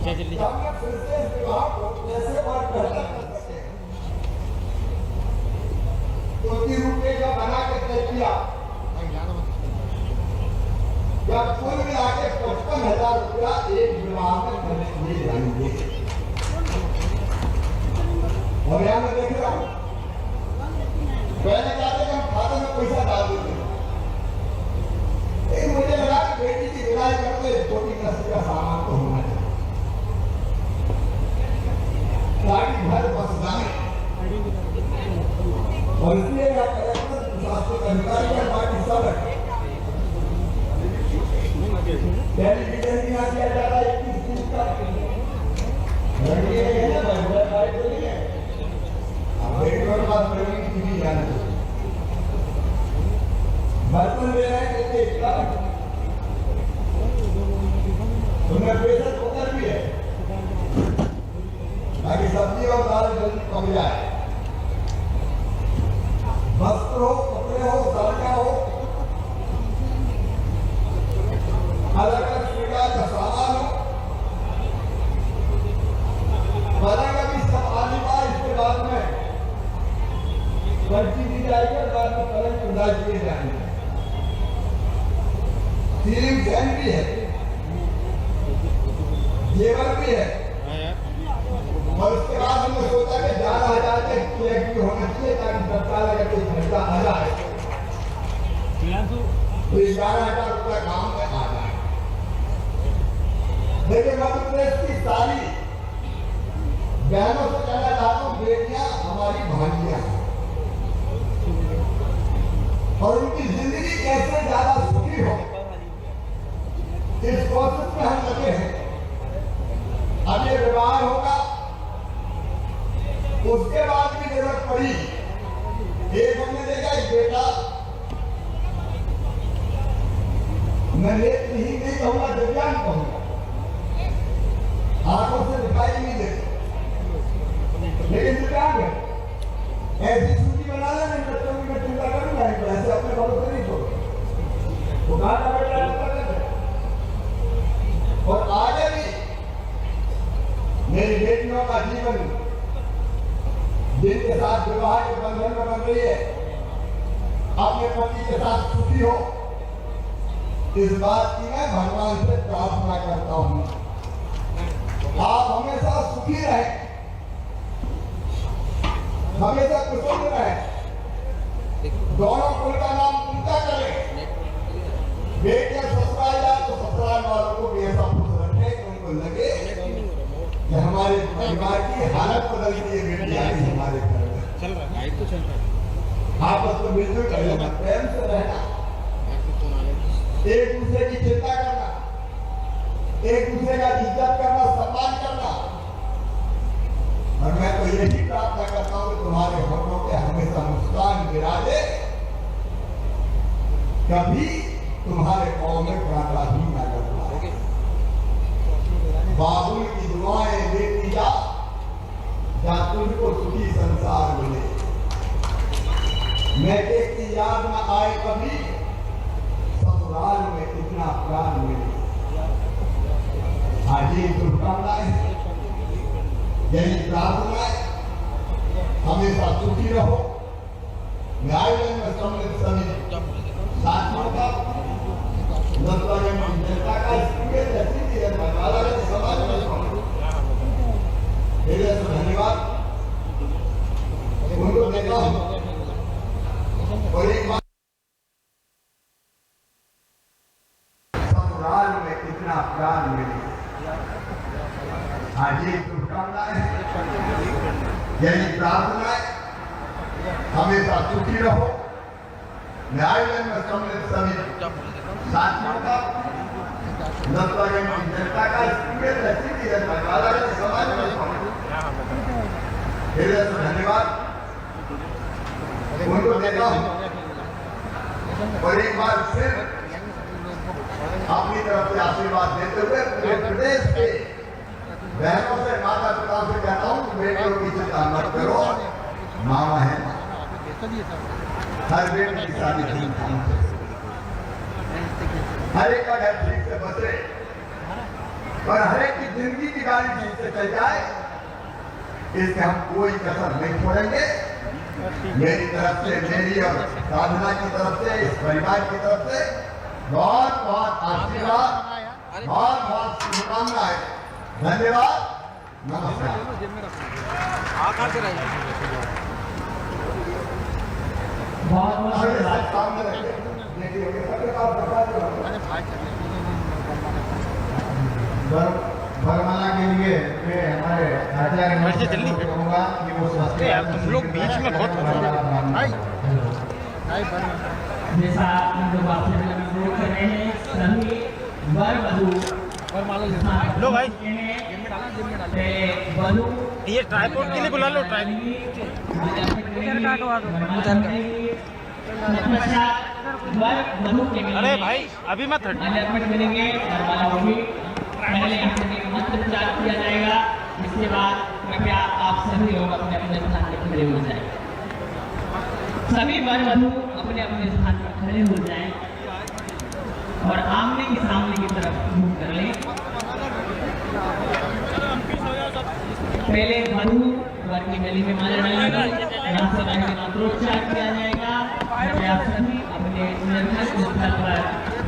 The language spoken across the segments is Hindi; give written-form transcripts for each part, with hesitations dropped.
जल्दी रुपये का बना के तय किया या कुल मिला के 55,000 रुपया एक विवाह में खर्च किए जाएंगे। और यहाँ मैं देख रहा हूँ पहले जाते हम खाते में पैसा डाल देते, लेकिन मुझे लगा कि बेटी की विदाई करते छोटी नस्ल का सामान तो होना चाहिए, गाड़ी घर बस जाए। और इसलिए शासक अधिकारी का बाकी सब है टेलीविजन भी आ किया जा रहा है 21 दिन का बर्तन ले रहे हैं तुम्हें प्रेशर कुकर भी है ताकि सब्जी और दाल जल्दी पक जाए। वस्त्र हो, कपड़े हो, सड़का हो, अलग अलग प्रकार का सामान हो, पलंग अभी सब आने का इसके बाद में पर्ची दी जाएगी और बाद में पलंग खुदा किए जाएंगे। सीलिंग फैन भी है, जेवर भी है, और उसके बाद हमने सोचा कि 11,000 के चेक भी होना चाहिए ताकि तत्काल अगर कोई खर्चा आ जाए तो 11,000 रुपया काम में आ जाए। देखिए मध्य प्रदेश की सारी बहनों से कहना चाहता हूँ, बेटियां हमारी भांजियां और उनकी जिंदगी कैसे ज्यादा सुखी हो इस कोशिश में हम लगे हैं। अब ये विवाह होगा, उसके बाद भी जरूरत पड़ी एक हमने देखा एक बेटा, मैं नेत्र नहीं कहूंगा, दिव्यांग कहूंगा, आंखों से दिखाई नहीं देते लेकिन दिव्यांग है। ऐसी सूची बना ले, मैं बच्चों की मैं चिंता करूंगा, ऐसे अपने भरोसे नहीं छोड़ो, वो कहा बेटा और आगे भी मेरी बेटियों का जीवन जिनके साथ विवाह के बंधन में बन रही है अपने पति के साथ सुखी हो, इस बात की मैं भगवान से प्रार्थना करता हूं। आप हमेशा सुखी रहे, हमेशा कुशल रहे, दोनों कुल का नाम ऊंचा करें। बेटियां ससुराल जाए तो ससुराल वालों को भी ऐसा खुश रखे कि उनको लगे कि हमारे परिवार की हालत बदल गई है, बेटी आई हमारे घर में। चल रहा है, तो चल रहा है। आपस में मिलजुल रहना, प्रेम से रहना, एक दूसरे की चिंता करना, एक दूसरे का इज्जत करना, सम्मान करना। और मैं तो यही प्रार्थना करता हूँ कि तुम्हारे होठों पे हमेशा मुस्कान विराजे, कभी तुम्हारे पाँव में कांटा ही ना कर पाए। बाबुल की दुआएं देती जा, जहाँ तुझको सुखी संसार मिले। मैं की याद न आए कभी, ससुराल में इतना प्यार मिले। आज ये शुभकामनाएं, यही प्रार्थना है, हमेशा सुखी रहो। न्यायालय में सम्मिलित सभी साथियों का जनता का समाज में धन्यवाद उनको देता हूँ। और एक बात, ससुराल में इतना प्यार मिले। आज ये शुभकामनाएं, यही प्रार्थना है, हमेशा सुखी रहो। न्यायालय में सम्मिलित सभी साथियों का जनता का समाज में धन्यवाद उनको देता हूँ। और एक बार फिर अपनी तरफ से आशीर्वाद देते हुए पूरे प्रदेश के बहनों से, माता पिता से कहता हूँ, बेटियों की चिंता मत करो, मामा है, हर बेटी की शादी धूमधाम से, हर एक का घर ठीक से बचे और हर एक की जिंदगी की गाड़ी ठीक से चल जाए, इससे हम कोई कसर नहीं छोड़ेंगे। मेरी तरफ से, मेरी और साधना की तरफ से, इस परिवार की तरफ से बहुत बहुत आशीर्वाद, बहुत बहुत शुभकामनाएं। धन्यवाद, नमस्कार। सामने रखिए। वरमाला के लिए मैं हमारे आचार्य कहूँगा कि वो तुम लोग बीच में बहुत जैसा हम लोग आपसे अनुरोध कर रहे हैं, सभी वर वधू लो भाई, वधू ये ट्राइपॉड के लिए बुला लो। अरे भाई अभी मत हट। मिलेंगे वरमाला होगी, पहले मंत्र उच्चार किया जाएगा। इसके बाद कृपया आप सभी लोग अपने अपने स्थान पर खड़े हो जाएं। सभी वर वधू अपने अपने स्थान पर खड़े हो जाएं और आमने की सामने की तरफ मुंह कर लें। पहले वधू वर की गली में माला डालेगा, यहाँ से पहले मंत्रोच्चार किया जाएगा। कृपया सभी अपने निर्धारित स्थल पर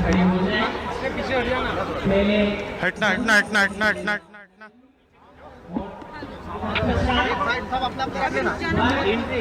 खड़े हो जाएं। पहले हटना हटना हटना हटना हटना हटना। सब अपना अपना देना। एंट्री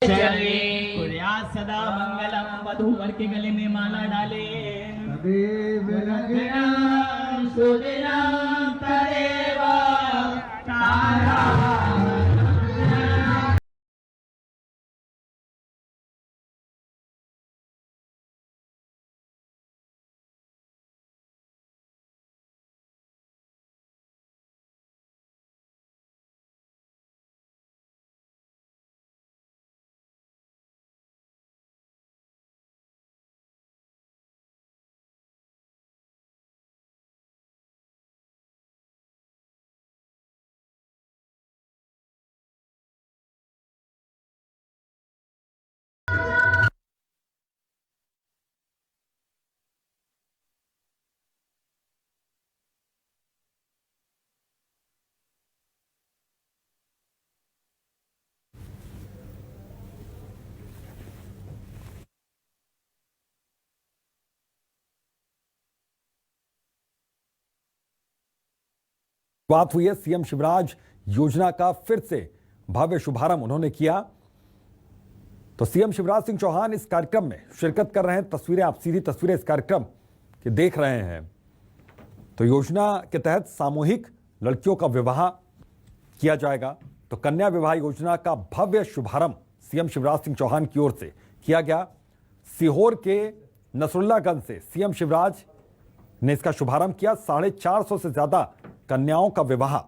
चले कुर्यात् सदा मंगलम। वधू वर के गले में माला डाले। सुदिनम तदेव तारा। बात हुई है सीएम शिवराज योजना का फिर से भव्य शुभारंभ उन्होंने किया। तो सीएम शिवराज सिंह चौहान इस कार्यक्रम में शिरकत कर रहे हैं। तस्वीरें, आप सीधी तस्वीरें इस कार्यक्रम के देख रहे हैं। तो योजना के तहत सामूहिक लड़कियों का विवाह किया जाएगा। तो कन्या विवाह योजना का भव्य शुभारंभ सीएम शिवराज सिंह चौहान की ओर से किया गया। सीहोर के नसरुल्लागंज से सीएम शिवराज ने इसका शुभारंभ किया। 450 से ज्यादा कन्याओं का विवाह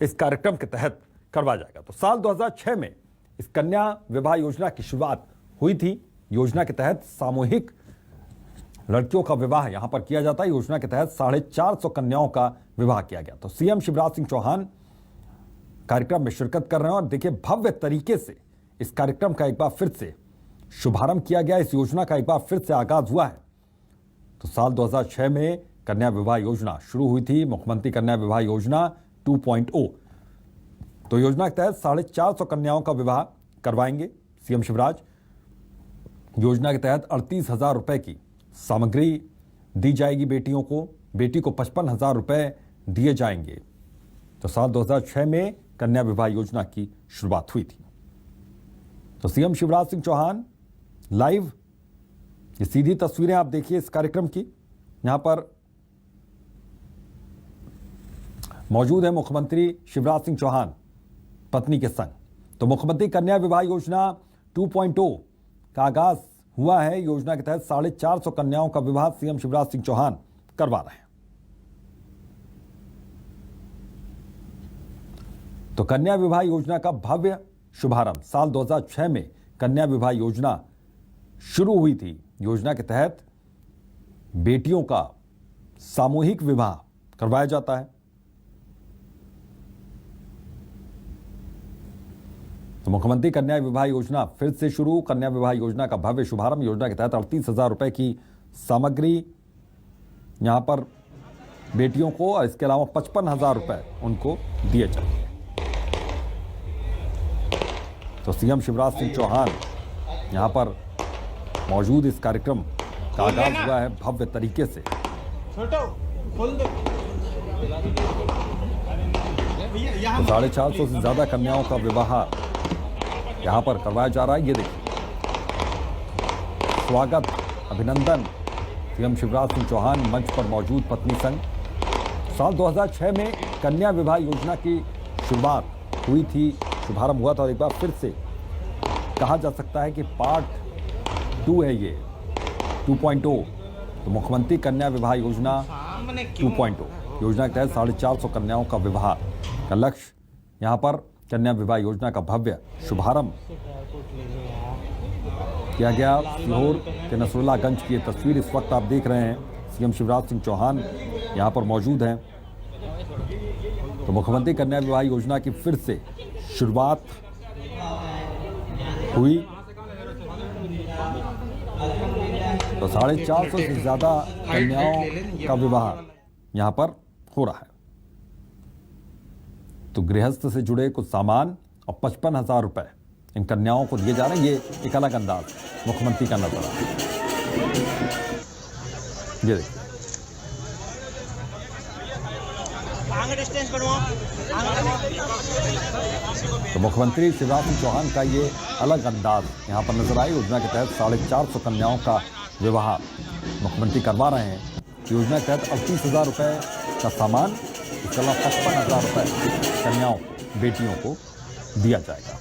इस कार्यक्रम के तहत करवाया जाएगा। तो साल 2006 में इस कन्या विवाह योजना की शुरुआत हुई थी। योजना के तहत सामूहिक लड़कियों का विवाह यहां पर किया जाता है। योजना के तहत 450 कन्याओं का विवाह किया गया। तो सीएम शिवराज सिंह चौहान कार्यक्रम में शिरकत कर रहे हैं और देखिए भव्य तरीके से इस कार्यक्रम का एक बार फिर से शुभारंभ किया गया। इस योजना का एक बार फिर से आगाज हुआ है। तो साल 2006 में कन्या विवाह योजना शुरू हुई थी, मुख्यमंत्री कन्या विवाह योजना 2.0। तो योजना के तहत 450 कन्याओं का विवाह करवाएंगे सीएम शिवराज। योजना के तहत 38,000 रुपए की सामग्री दी जाएगी बेटियों को, बेटी को 55,000 रुपए दिए जाएंगे। तो साल 2006 में कन्या विवाह योजना की शुरुआत हुई थी। तो सीएम शिवराज सिंह चौहान लाइव, ये सीधी तस्वीरें आप देखिए इस कार्यक्रम की। यहां पर मौजूद है मुख्यमंत्री शिवराज सिंह चौहान पत्नी के संग। तो मुख्यमंत्री कन्या विवाह योजना 2.0 का आगाज हुआ है। योजना के तहत 450 कन्याओं का विवाह सीएम शिवराज सिंह चौहान करवा रहे हैं। तो कन्या विवाह योजना का भव्य शुभारंभ साल 2006 में कन्या विवाह योजना शुरू हुई थी। योजना के तहत बेटियों का सामूहिक विवाह करवाया जाता है। तो मुख्यमंत्री कन्या विवाह योजना फिर से शुरू। कन्या विवाह योजना का भव्य शुभारंभ। योजना के तहत 38,000 रुपए की सामग्री यहां पर बेटियों को और इसके अलावा 55,000 रुपए उनको दिए जाएंगे। तो सीएम शिवराज सिंह चौहान यहां पर मौजूद इस कार्यक्रम का आगाज हुआ है भव्य तरीके से। तो 450 से ज्यादा कन्याओं का विवाह यहां पर करवाया जा रहा है। ये देखिए, स्वागत, अभिनंदन। सीएम शिवराज सिंह चौहान मंच पर मौजूद पत्नी संग। साल 2006 में कन्या विवाह योजना की शुरुआत हुई थी, शुभारंभ हुआ था। और एक बार फिर से कहा जा सकता है कि पार्ट 2 है ये 2.0। तो मुख्यमंत्री कन्या विवाह योजना 2.0 योजना के तहत 450 कन्याओं का विवाह का लक्ष्य। यहां पर कन्या विवाह योजना का भव्य शुभारंभ किया गया। सीहोर के नसरुल्लागंज की ये तस्वीर इस वक्त आप देख रहे हैं। सीएम शिवराज सिंह चौहान यहां पर मौजूद हैं। तो मुख्यमंत्री कन्या विवाह योजना की फिर से शुरुआत हुई। तो 450 से ज्यादा कन्याओं का विवाह यहां पर हो रहा है। तो गृहस्थ से जुड़े कुछ सामान और 55,000 रुपए इन कन्याओं को दिए जा रहे हैं। ये एक अलग अंदाज मुख्यमंत्री का नजर आ। ये देखिए, तो मुख्यमंत्री शिवराज सिंह चौहान का ये अलग अंदाज यहां पर नजर आया। योजना के तहत 450 कन्याओं का विवाह मुख्यमंत्री करवा रहे हैं। योजना के तहत 38,000 रुपए का सामान, इसके अलावा 55,000 रुपए कन्याओं, बेटियों को दिया जाएगा।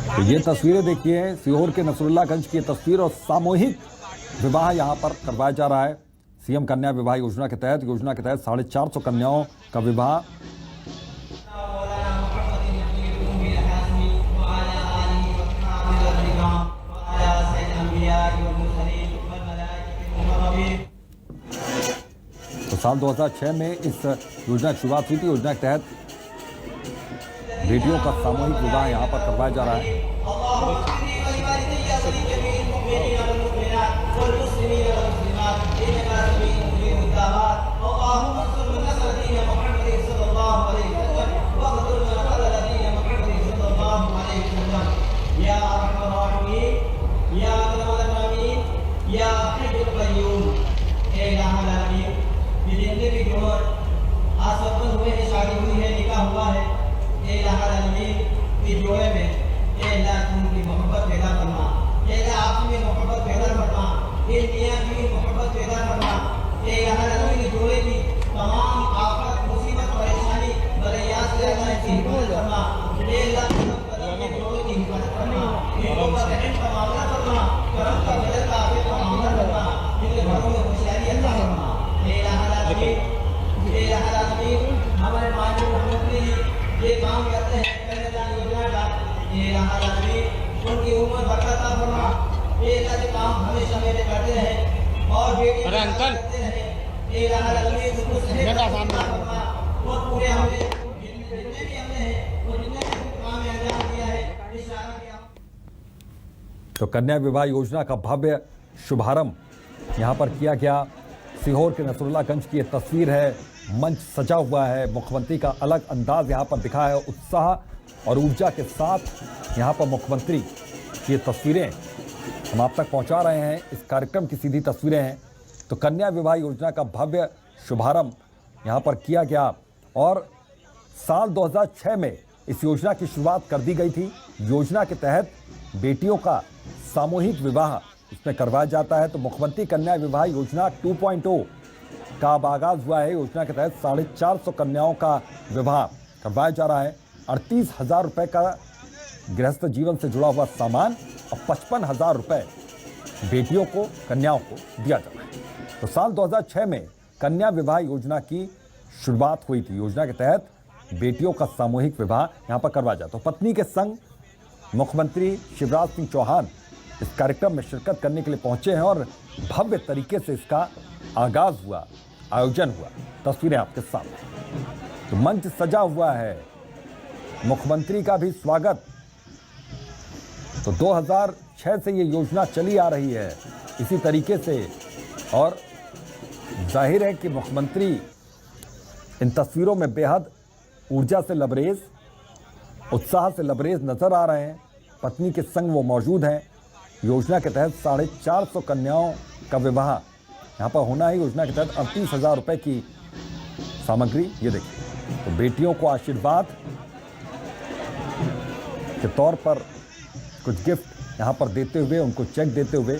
तो ये तस्वीरें देखिए, सीहोर के नसरुल्लागंज की तस्वीर और सामूहिक विवाह यहां पर करवाया जा रहा है। सीएम कन्या विवाह योजना के तहत 450 कन्याओं का विवाह। तो साल 2006 में इस योजना की शुरुआत हुई थी। योजना के तहत बेटियों का सामूहिक विवाह यहां पर करवाया जा रहा है। शादी हुई है, निकाह हुआ है, जोड़े में उनकी मोहब्बत पैदा करना, आपस में मोहब्बत पैदा करना, मियां की मोहब्बत पैदा करना, के जोड़े की तमाम आफत, मुसीबत, परेशानी, बलैयात से अल्लाह की हिफाजत करना, जोड़े की हिफाजत करना, का मामला करना, करम का बदल का आफियत का मामला करना, इनके घरों में खुशहाली अता करना। हमारे माननीय मुख्यमंत्री ये काम करते हैं योजना का। उनकी उम्र बरकत फरमा। ये अल्लाह के काम हमेशा मेरे करते रहे और बेटी करते रहे। ये अल्लाह रब्बी उनको सही फरमा और पूरे हमने जितने भी हमने हैं और जितने भी काम में अंजाम दिया है इशारा किया। तो कन्या विवाह योजना का भव्य शुभारंभ यहाँ पर किया गया। सीहोर के नसरुल्लागंज की ये तस्वीर है, मंच सजा हुआ है, मुख्यमंत्री का अलग अंदाज यहाँ पर दिखा है, उत्साह और ऊर्जा के साथ यहाँ पर मुख्यमंत्री की ये तस्वीरें हम आप तक पहुँचा रहे हैं। इस कार्यक्रम की सीधी तस्वीरें हैं। तो कन्या विवाह योजना का भव्य शुभारंभ यहाँ पर किया गया और साल 2006 में इस योजना की शुरुआत कर दी गई थी। योजना के तहत बेटियों का सामूहिक विवाह इसमें करवाया जाता है। तो मुख्यमंत्री कन्या विवाह योजना 2.0 का अब आगाज हुआ है। योजना के तहत 450 कन्याओं का विवाह करवाया जा रहा है। 38,000 रुपये का गृहस्थ जीवन से जुड़ा हुआ सामान और 55,000 रुपये बेटियों को, कन्याओं को दिया जा रहा है। तो साल 2006 में कन्या विवाह योजना की शुरुआत हुई थी। योजना के तहत बेटियों का सामूहिक विवाह यहाँ पर करवाया जाता है। तो पत्नी के संग मुख्यमंत्री शिवराज सिंह चौहान इस कार्यक्रम में शिरकत करने के लिए पहुंचे हैं और भव्य तरीके से इसका आगाज हुआ, आयोजन हुआ। तस्वीरें आपके सामने। तो मंच सजा हुआ है, मुख्यमंत्री का भी स्वागत। तो 2006 से ये योजना चली आ रही है इसी तरीके से और जाहिर है कि मुख्यमंत्री इन तस्वीरों में बेहद ऊर्जा से लबरेज, उत्साह से लबरेज नजर आ रहे हैं। पत्नी के संग वो मौजूद हैं। योजना के तहत 450 कन्याओं का विवाह यहाँ पर होना है। योजना के तहत 38,000 रुपये की सामग्री, ये देखिए। तो बेटियों को आशीर्वाद के तौर पर कुछ गिफ्ट यहाँ पर देते हुए, उनको चेक देते हुए